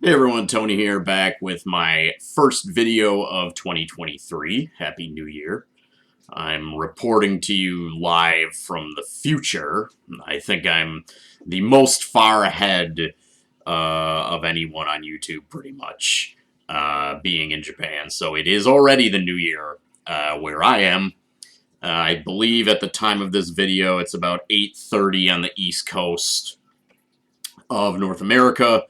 Hey everyone, Tony here, back with my first video of 2023. Happy New Year. I'm reporting to you live from the future. I think I'm the most far ahead of anyone on YouTube, pretty much, being in Japan. So it is already the new year where I am. I believe at the time of this video, it's about 8:30 on the East Coast of North America.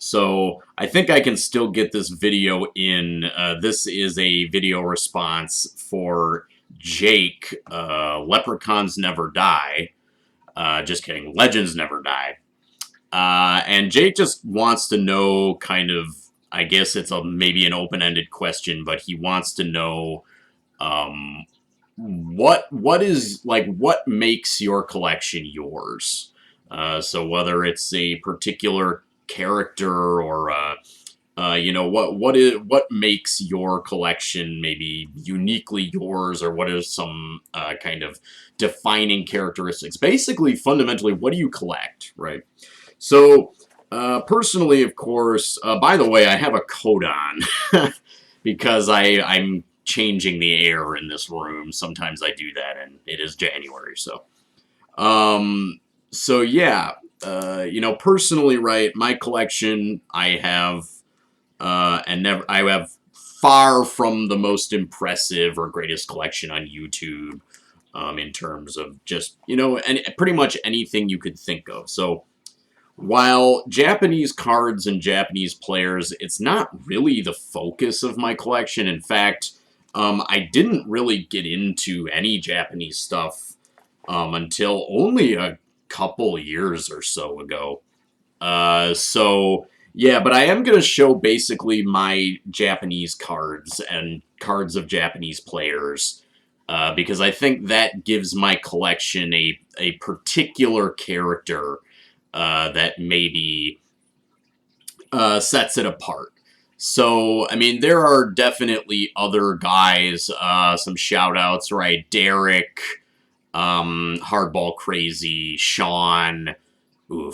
So I think I can still get this video in. This is a video response for Jake. Leprechauns Never Die. Just kidding. Legends Never Die. And Jake just wants to know kind of, I guess it's maybe an open-ended question, but he wants to know um, what makes your collection yours. So whether it's a particular character or what makes your collection maybe uniquely yours, or what is some kind of defining characteristics. Basically, fundamentally, what do you collect, right? So personally, of course, by the way, I have a coat on because I'm changing the air in this room. Sometimes I do that, and it is January, so um, so yeah, personally, right, my collection, I have, I have far from the most impressive or greatest collection on YouTube, in terms of just, and pretty much anything you could think of. So while Japanese cards and Japanese players, it's not really the focus of my collection. In fact, I didn't really get into any Japanese stuff until only a couple years or so ago. Yeah, but I am going to show basically my Japanese cards and cards of Japanese players, because I think that gives my collection a particular character that maybe sets it apart. So, I mean, there are definitely other guys, some shout outs, right? Derek, Hardball Crazy, Sean,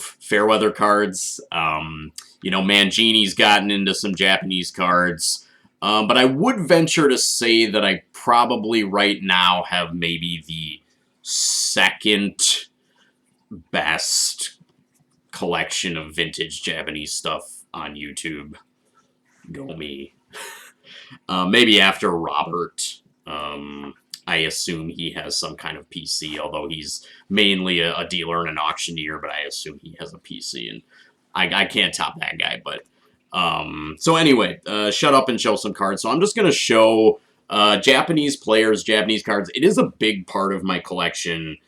Fairweather cards. Mangini's gotten into some Japanese cards. But I would venture to say that I probably right now have maybe the second best collection of vintage Japanese stuff on YouTube. Go me. Maybe after Robert. I assume he has some kind of PC, although he's mainly a dealer and an auctioneer, but I assume he has a PC, and I can't top that guy. But so anyway, shut up and show some cards. So I'm just going to show Japanese players, Japanese cards. It is a big part of my collection.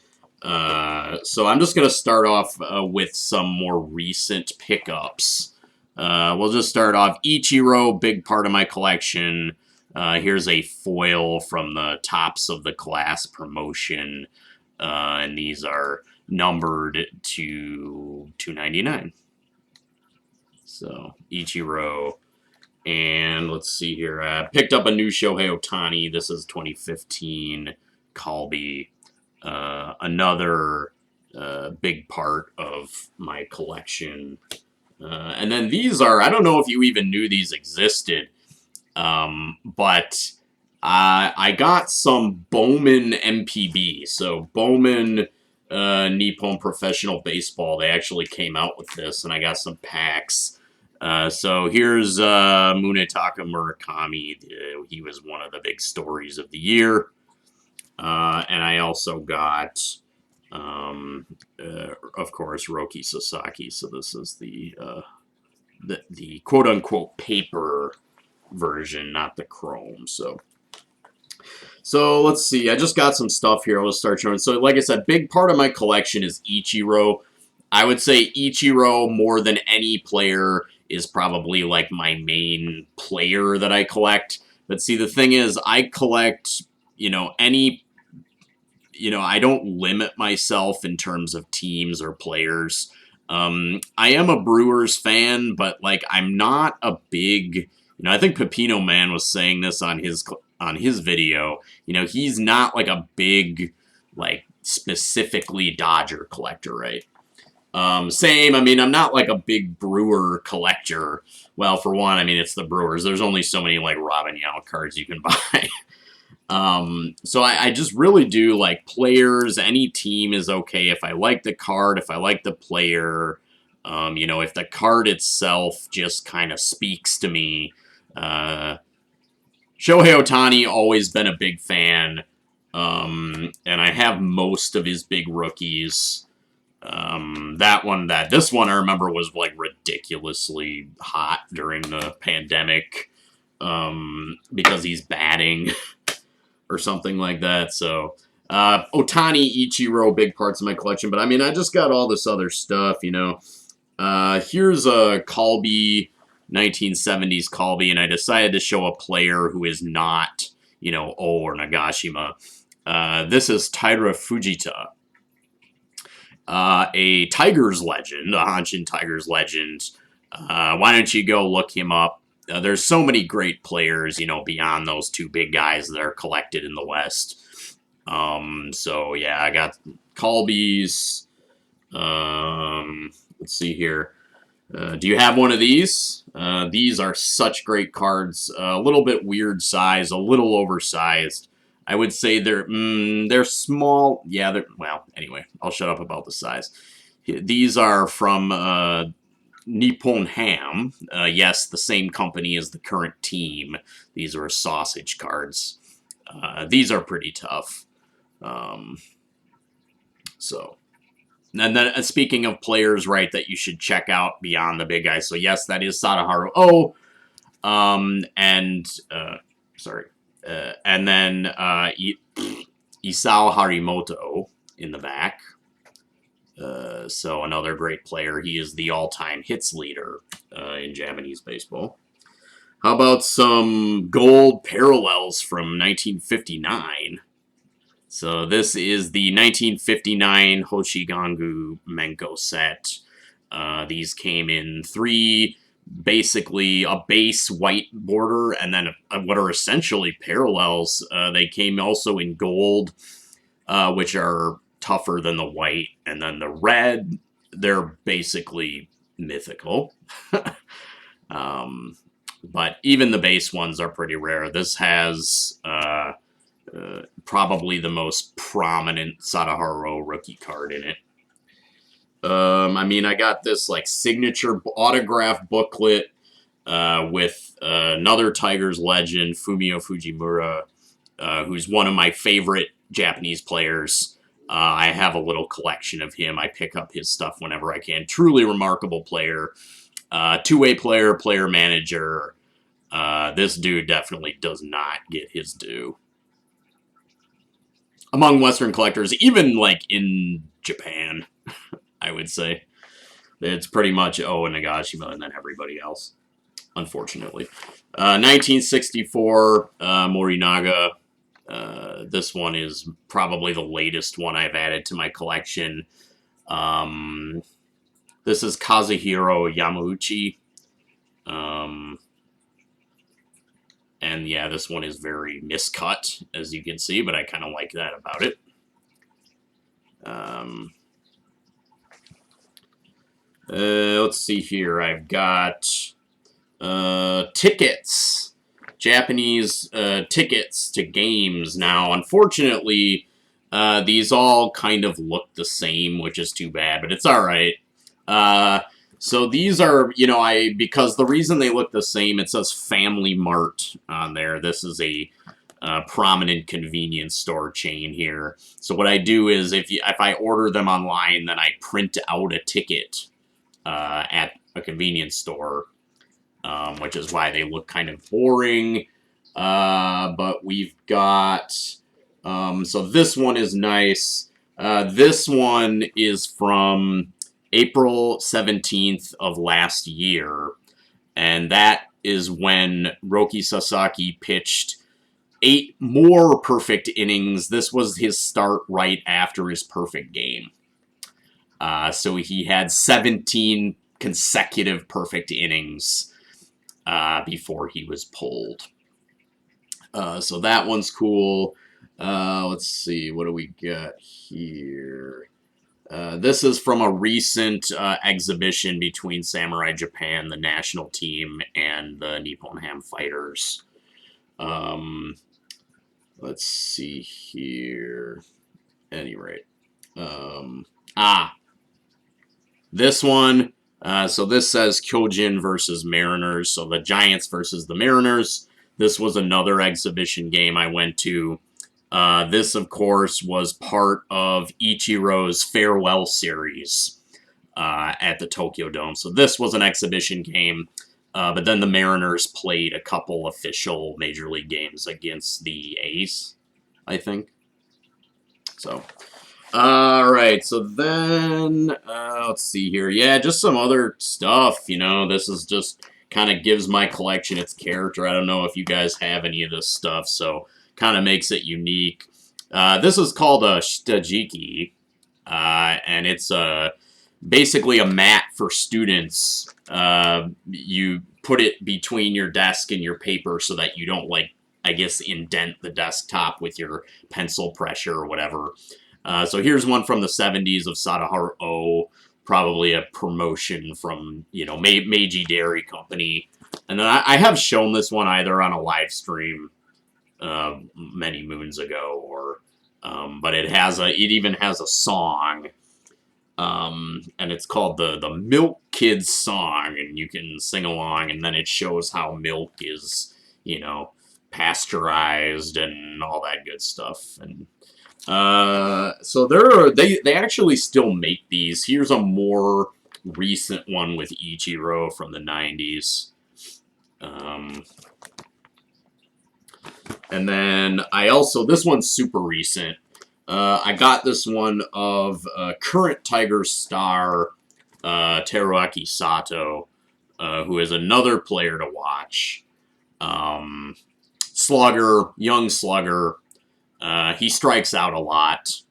So I'm just going to start off with some more recent pickups. We'll just start off Ichiro, big part of my collection. Here's a foil from the Tops of the Class promotion, and these are numbered to 299. So Ichiro, and let's see here. I picked up a new Shohei Ohtani. This is 2015 Colby. Another big part of my collection. And then these are, I don't know if you even knew these existed, but I got some Bowman MPB. So Bowman Nippon Professional Baseball, they actually came out with this, and I got some packs. So here's Munetaka Murakami. He was one of the big stories of the year. And I also got, of course, Roki Sasaki. So this is the quote-unquote paper version, not the chrome. So let's see. I just got some stuff here. I'll start showing. So like I said, big part of my collection is Ichiro. I would say Ichiro, more than any player, is probably like my main player that I collect. But see, the thing is, I collect, I don't limit myself in terms of teams or players. I am a Brewers fan, but like I'm not a big, I think Pepino Man was saying this on his video. He's not like a big, like specifically Dodger collector, right? Same. I mean, I'm not like a big Brewer collector. Well, for one, I mean, it's the Brewers. There's only so many like Robin Yount cards you can buy. So I just really do like players. Any team is okay. If I like the card, if I like the player, you know, if the card itself just kind of speaks to me. Shohei Ohtani, always been a big fan. And I have most of his big rookies. This one I remember was like ridiculously hot during the pandemic. Because he's batting or something like that. So, Ohtani, Ichiro, big parts of my collection. But I mean, I just got all this other stuff, you know. Here's a Colby, 1970s Colby, and I decided to show a player who is not, you know, O or Nagashima. This is Taira Fujita, a Tigers legend, a Hanshin Tigers legend. Why don't you go look him up? There's so many great players, you know, beyond those two big guys that are collected in the West. So yeah, I got Colby's. Let's see here. Do you have one of these? These are such great cards. A little bit weird size, a little oversized. I would say they're small. Yeah, well, anyway, I'll shut up about the size. These are from Nippon Ham. Yes, the same company as the current team. These are sausage cards. These are pretty tough. So, and then speaking of players, right, that you should check out beyond the big guys. So yes, that is Sadaharu O. And then Isao Harimoto in the back. So another great player. He is the all-time hits leader in Japanese baseball. How about some gold parallels from 1959? So this is the 1959 Hoshigangu Menko set. These came in three, basically a base white border, and then what are essentially parallels. They came also in gold, which are tougher than the white, and then the red, they're basically mythical. But even the base ones are pretty rare. This has probably the most prominent Sadaharu rookie card in it. I mean, I got this like signature autograph booklet with another Tigers legend, Fumio Fujimura, who's one of my favorite Japanese players. I have a little collection of him. I pick up his stuff whenever I can. Truly remarkable player. Two-way player, player manager. This dude definitely does not get his due. Among Western collectors, even like in Japan, I would say. It's pretty much O and Nagashima and then everybody else, unfortunately. 1964, Morinaga. This one is probably the latest one I've added to my collection. This is Kazuhiro Yamauchi. And yeah, this one is very miscut, as you can see, but I kind of like that about it. Let's see here. I've got tickets. Japanese tickets to games. Now, unfortunately, these all kind of look the same, which is too bad, but it's alright. So these are, you know, because the reason they look the same, it says Family Mart on there. This is a prominent convenience store chain here. So what I do is if I order them online, then I print out a ticket at a convenience store, which is why they look kind of boring. But we've got, so this one is nice. This one is from April 17th of last year, and that is when Roki Sasaki pitched 8 more perfect innings. This was his start right after his perfect game. So he had 17 consecutive perfect innings before he was pulled. So that one's cool. Let's see, what do we got here? This is from a recent exhibition between Samurai Japan, the national team, and the Nippon Ham Fighters. Let's see here. Any rate. This one. So this says Kyojin versus Mariners. So the Giants versus the Mariners. This was another exhibition game I went to. This, of course, was part of Ichiro's farewell series at the Tokyo Dome. So this was an exhibition game. But then the Mariners played a couple official Major League games against the A's, I think. So, all right. So then, let's see here. Yeah, just some other stuff. This is just kind of gives my collection its character. I don't know if you guys have any of this stuff, so kind of makes it unique. This is called a Shitajiki, and it's basically a mat for students. You put it between your desk and your paper so that you don't, I guess, indent the desktop with your pencil pressure or whatever. So here's one from the 70s of Sadaharu O, probably a promotion from, Meiji Dairy Company. And then I have shown this one either on a live stream many moons ago, or but it even has a song, and it's called the Milk Kids song, and you can sing along, and then it shows how milk is, pasteurized and all that good stuff. And so they actually still make these. Here's a more recent one with Ichiro from the 90s. And then this one's super recent. I got this one of current Tigers star Teruaki Sato, who is another player to watch. Slugger, young slugger. He strikes out a lot,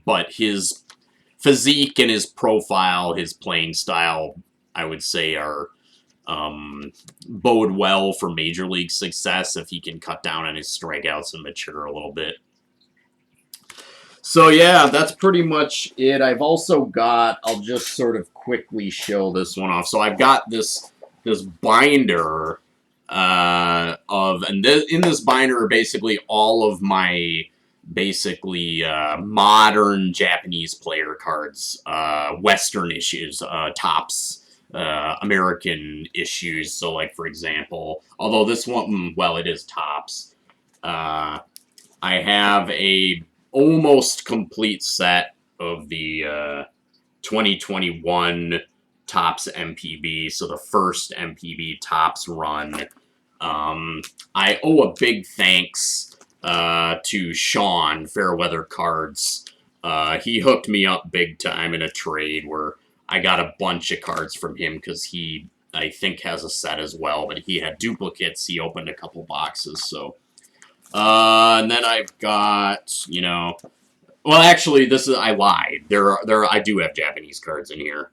but his physique and his profile, his playing style, I would say, are bode well for major league success if he can cut down on his strikeouts and mature a little bit. So yeah, that's pretty much it. I've also got, I'll just sort of quickly show this one off. So I've got this binder in this binder are basically all of my modern Japanese player cards, Western issues, Topps, American issues. So for example, although this one, well, it is Topps, I have a almost complete set of the 2021 Topps MPB, so the first MPB Topps run. I owe a big thanks to Sean, Fairweather Cards. He hooked me up big time in a trade where I got a bunch of cards from him because he, I think, has a set as well, but he had duplicates. He opened a couple boxes, so... and then I've got, well, actually, I lied. I do have Japanese cards in here.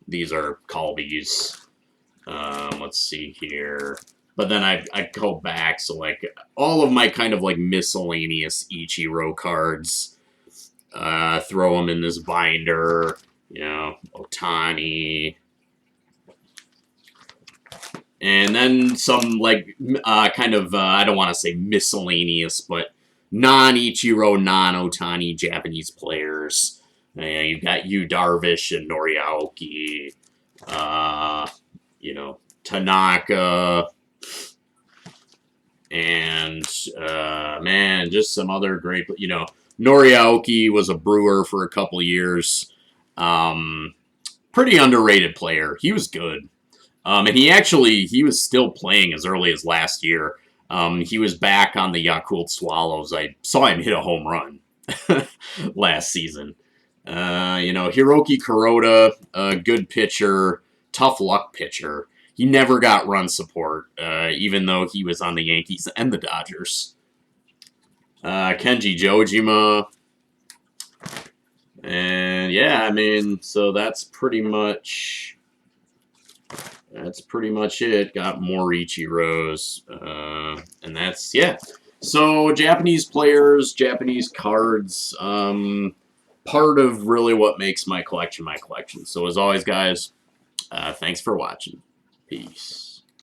These are Colby's. Let's see here. But then I go back, so all of my kind of miscellaneous Ichiro cards, throw them in this binder. Otani. And then some, kind of, I don't want to say miscellaneous, but non-Ichiro, non-Otani Japanese players. You've got Yu Darvish and Noriaoki, Tanaka, and, man, just some other great, Noriaoki was a Brewer for a couple years. Pretty underrated player. He was good. And he was still playing as early as last year. He was back on the Yakult Swallows. I saw him hit a home run last season. Hiroki Kuroda, a good pitcher, tough luck pitcher. He never got run support, even though he was on the Yankees and the Dodgers. Kenji Jojima. And yeah, so that's pretty much it. Got more Ichiros. And that's, yeah. So, Japanese players, Japanese cards. part of really what makes my collection. So as always, guys, thanks for watching. Peace.